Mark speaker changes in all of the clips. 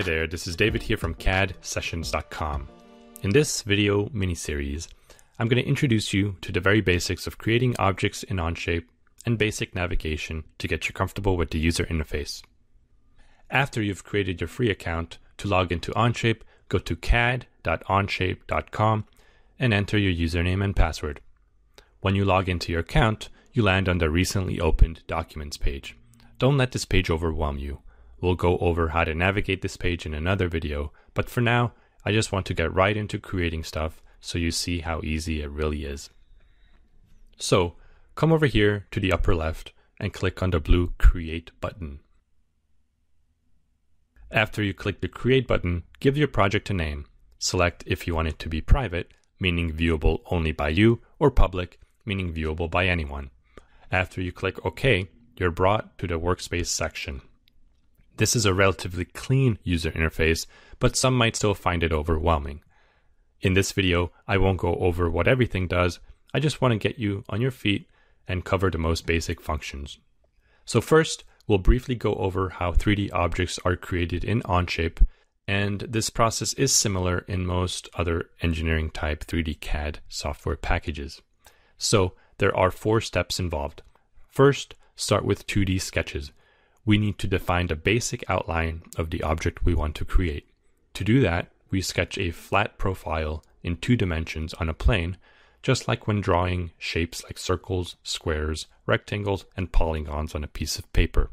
Speaker 1: Hi there, this is David here from Cadsessions.com. In this video mini-series, I'm going to introduce you to the very basics of creating objects in Onshape and basic navigation to get you comfortable with the user interface. After you've created your free account, to log into Onshape, go to cad.onshape.com and enter your username and password. When you log into your account, you land on the recently opened Documents page. Don't let this page overwhelm you. We'll go over how to navigate this page in another video, but for now, I just want to get right into creating stuff so you see how easy it really is. So, come over here to the upper left and click on the blue Create button. After you click the Create button, give your project a name. Select if you want it to be private, meaning viewable only by you, or public, meaning viewable by anyone. After you click OK, you're brought to the Workspace section. This is a relatively clean user interface, but some might still find it overwhelming. In this video, I won't go over what everything does. I just want to get you on your feet and cover the most basic functions. So first, we'll briefly go over how 3D objects are created in Onshape, and this process is similar in most other engineering type 3D CAD software packages. So there are 4 steps involved. First, start with 2D sketches. We need to define the basic outline of the object we want to create. To do that, we sketch a flat profile in 2 dimensions on a plane, just like when drawing shapes like circles, squares, rectangles, and polygons on a piece of paper.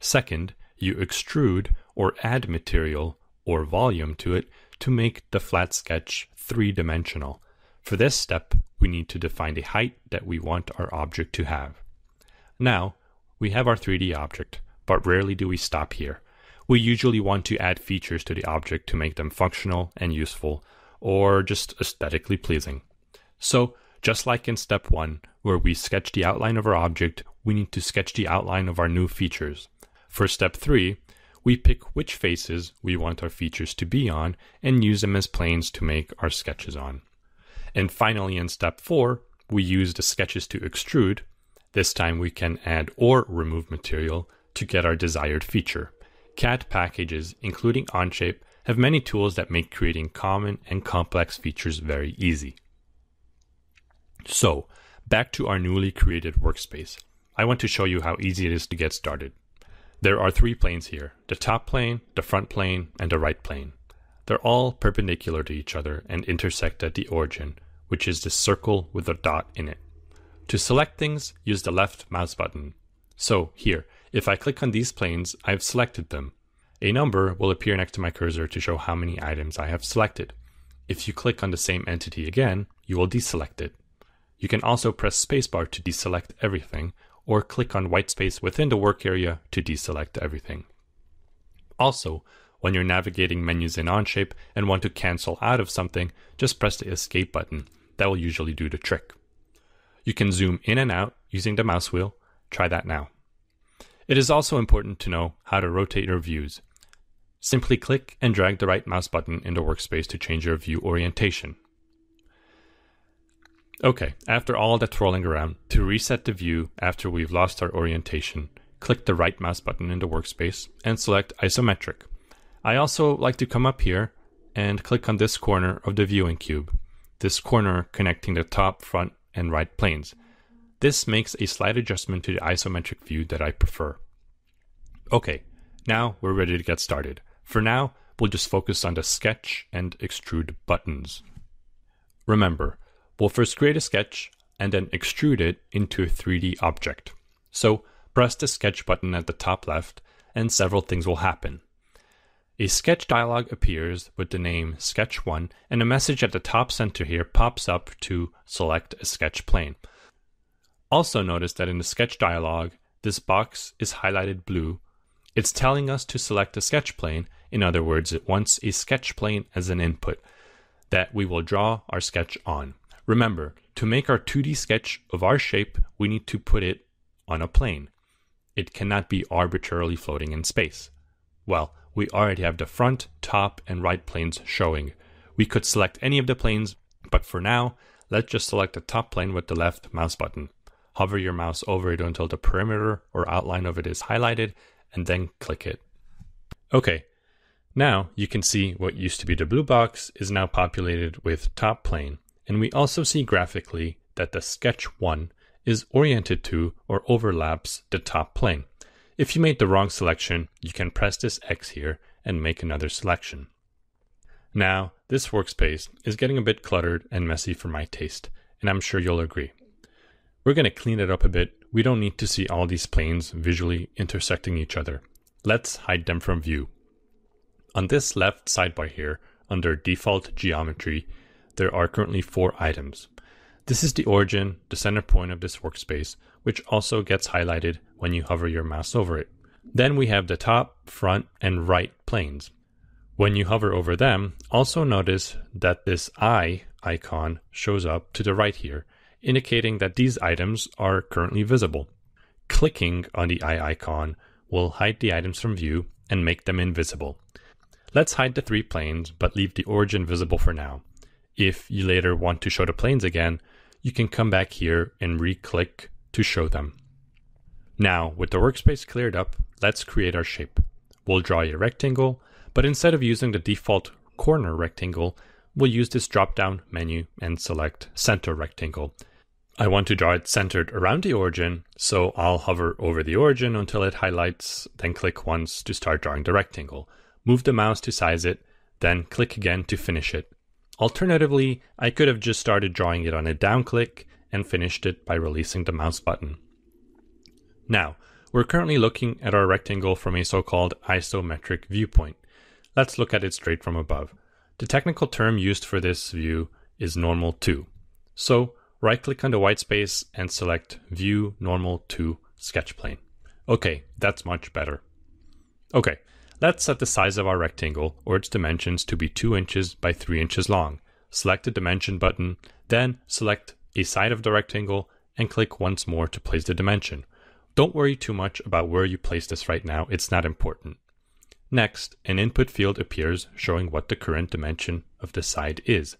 Speaker 1: Second, you extrude or add material or volume to it to make the flat sketch 3-dimensional. For this step, we need to define the height that we want our object to have. Now, we have our 3D object, but rarely do we stop here. We usually want to add features to the object to make them functional and useful, or just aesthetically pleasing. So, just like in step 1, where we sketch the outline of our object, we need to sketch the outline of our new features. For step 3, we pick which faces we want our features to be on and use them as planes to make our sketches on. And finally, in step 4, we use the sketches to extrude. This time we can add or remove material to get our desired feature. CAD packages, including Onshape, have many tools that make creating common and complex features very easy. So, back to our newly created workspace. I want to show you how easy it is to get started. There are 3 planes here, the top plane, the front plane, and the right plane. They're all perpendicular to each other and intersect at the origin, which is the circle with a dot in it. To select things, use the left mouse button. So here, if I click on these planes, I've selected them. A number will appear next to my cursor to show how many items I have selected. If you click on the same entity again, you will deselect it. You can also press spacebar to deselect everything, or click on white space within the work area to deselect everything. Also, when you're navigating menus in Onshape and want to cancel out of something, just press the escape button. That will usually do the trick. You can zoom in and out using the mouse wheel. Try that now. It is also important to know how to rotate your views. Simply click and drag the right mouse button in the workspace to change your view orientation. Okay, after all that twirling around, to reset the view after we've lost our orientation, click the right mouse button in the workspace and select Isometric. I also like to come up here and click on this corner of the viewing cube, this corner connecting the top, front, and right planes. This makes a slight adjustment to the isometric view that I prefer. Okay, now we're ready to get started. For now, we'll just focus on the sketch and extrude buttons. Remember, we'll first create a sketch and then extrude it into a 3D object. So press the sketch button at the top left and several things will happen. A sketch dialog appears with the name Sketch 1, and a message at the top center here pops up to select a sketch plane. Also notice that in the sketch dialog, this box is highlighted blue. It's telling us to select a sketch plane. In other words, it wants a sketch plane as an input that we will draw our sketch on. Remember, to make our 2D sketch of our shape, we need to put it on a plane. It cannot be arbitrarily floating in space. Well, we already have the front, top, and right planes showing. We could select any of the planes, but for now, let's just select the top plane with the left mouse button. Hover your mouse over it until the perimeter or outline of it is highlighted, and then click it. Okay, Now you can see what used to be the blue box is now populated with top plane, and we also see graphically that the sketch 1 is oriented to or overlaps the top plane. If you made the wrong selection, you can press this X here and make another selection. Now, this workspace is getting a bit cluttered and messy for my taste, and I'm sure you'll agree. We're going to clean it up a bit. We don't need to see all these planes visually intersecting each other. Let's hide them from view. On this left sidebar here, under Default Geometry, there are currently 4 items. This is the origin, the center point of this workspace, which also gets highlighted when you hover your mouse over it. Then we have the top, front, and right planes. When you hover over them, also notice that this eye icon shows up to the right here, indicating that these items are currently visible. Clicking on the eye icon will hide the items from view and make them invisible. Let's hide the 3 planes, but leave the origin visible for now. If you later want to show the planes again, you can come back here and re-click to show them. Now, with the workspace cleared up, let's create our shape. We'll draw a rectangle, but instead of using the default corner rectangle, we'll use this drop-down menu and select Center Rectangle. I want to draw it centered around the origin, so I'll hover over the origin until it highlights, then click once to start drawing the rectangle. Move the mouse to size it, then click again to finish it. Alternatively, I could have just started drawing it on a down click and finished it by releasing the mouse button. Now, we're currently looking at our rectangle from a so-called isometric viewpoint. Let's look at it straight from above. The technical term used for this view is normal to. So, right-click on the white space and select View Normal to Sketch Plane. Okay, that's much better. Okay, let's set the size of our rectangle or its dimensions to be 2 inches by 3 inches long. Select the Dimension button, then select a side of the rectangle and click once more to place the dimension. Don't worry too much about where you place this right now, it's not important. Next, an input field appears showing what the current dimension of the side is.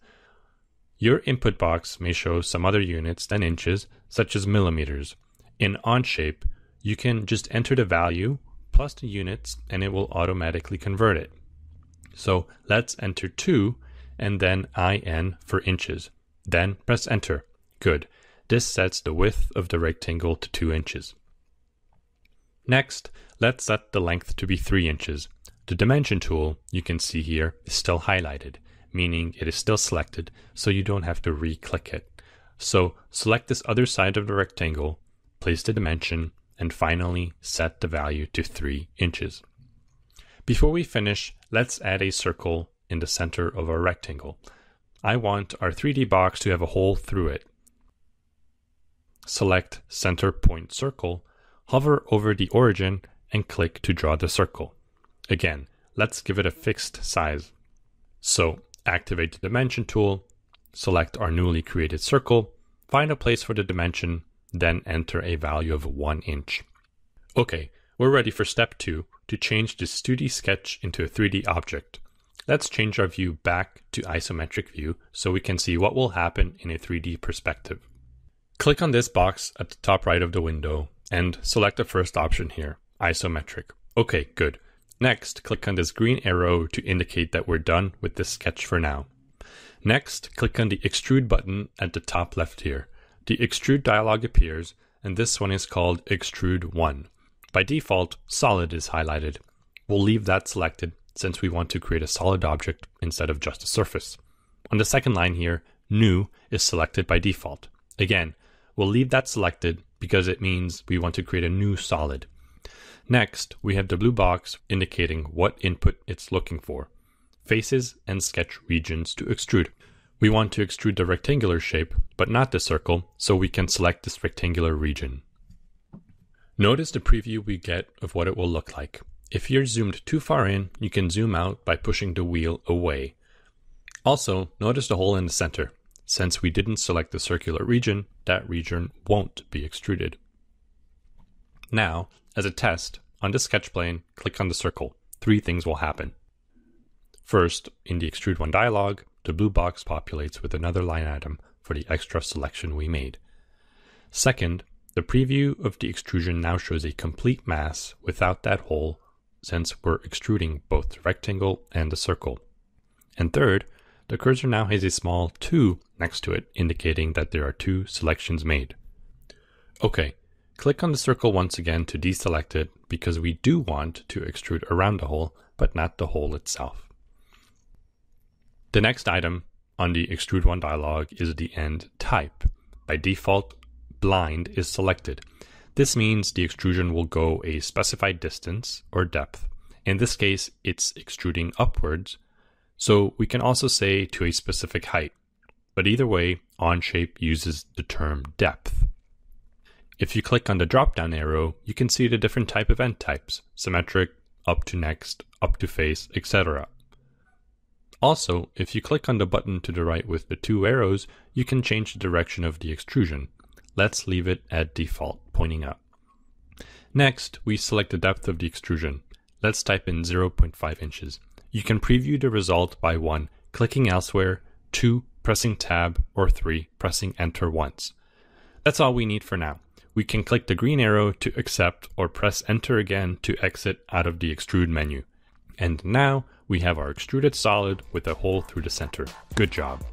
Speaker 1: Your input box may show some other units than inches, such as millimeters. In Onshape, you can just enter the value plus the units and it will automatically convert it. So let's enter 2 and then IN for inches. Then press enter. Good. This sets the width of the rectangle to 2 inches. Next, let's set the length to be 3 inches. The dimension tool you can see here is still highlighted, meaning it is still selected, so you don't have to re-click it. So select this other side of the rectangle, place the dimension, and finally set the value to 3 inches. Before we finish, let's add a circle in the center of our rectangle. I want our 3D box to have a hole through it. Select Center Point Circle, hover over the origin, and click to draw the circle. Again, let's give it a fixed size. So, activate the Dimension tool, select our newly created circle, find a place for the dimension, then enter a value of 1 inch. Okay, we're ready for step 2 to change this 2D sketch into a 3D object. Let's change our view back to isometric view so we can see what will happen in a 3D perspective. Click on this box at the top right of the window and select the first option here, isometric. Okay, good. Next, click on this green arrow to indicate that we're done with this sketch for now. Next, click on the Extrude button at the top left here. The Extrude dialog appears, and this one is called Extrude 1. By default, Solid is highlighted. We'll leave that selected since we want to create a solid object instead of just a surface. On the second line here, New is selected by default. Again, we'll leave that selected because it means we want to create a new solid. Next, we have the blue box indicating what input it's looking for, faces and sketch regions to extrude. We want to extrude the rectangular shape, but not the circle, so we can select this rectangular region. Notice the preview we get of what it will look like. If you're zoomed too far in, you can zoom out by pushing the wheel away. Also, notice the hole in the center. Since we didn't select the circular region, that region won't be extruded. Now, as a test, on the sketch plane, click on the circle. 3 things will happen. First, in the Extrude 1 dialog, the blue box populates with another line item for the extra selection we made. Second, the preview of the extrusion now shows a complete mass without that hole since we're extruding both the rectangle and the circle. And third, the cursor now has a small 2 next to it, indicating that there are 2 selections made. Okay, click on the circle once again to deselect it because we do want to extrude around the hole, but not the hole itself. The next item on the Extrude 1 dialog is the end type. By default, blind is selected. This means the extrusion will go a specified distance or depth. In this case, it's extruding upwards, so we can also say to a specific height. But either way, Onshape uses the term depth. If you click on the drop-down arrow, you can see the different type of end types: symmetric, up to next, up to face, etc. Also, if you click on the button to the right with the 2 arrows, you can change the direction of the extrusion. Let's leave it at default, pointing up. Next, we select the depth of the extrusion. Let's type in 0.5 inches. You can preview the result by 1, clicking elsewhere, 2, pressing tab, or 3, pressing enter once. That's all we need for now. We can click the green arrow to accept or press enter again to exit out of the extrude menu. And now we have our extruded solid with a hole through the center. Good job.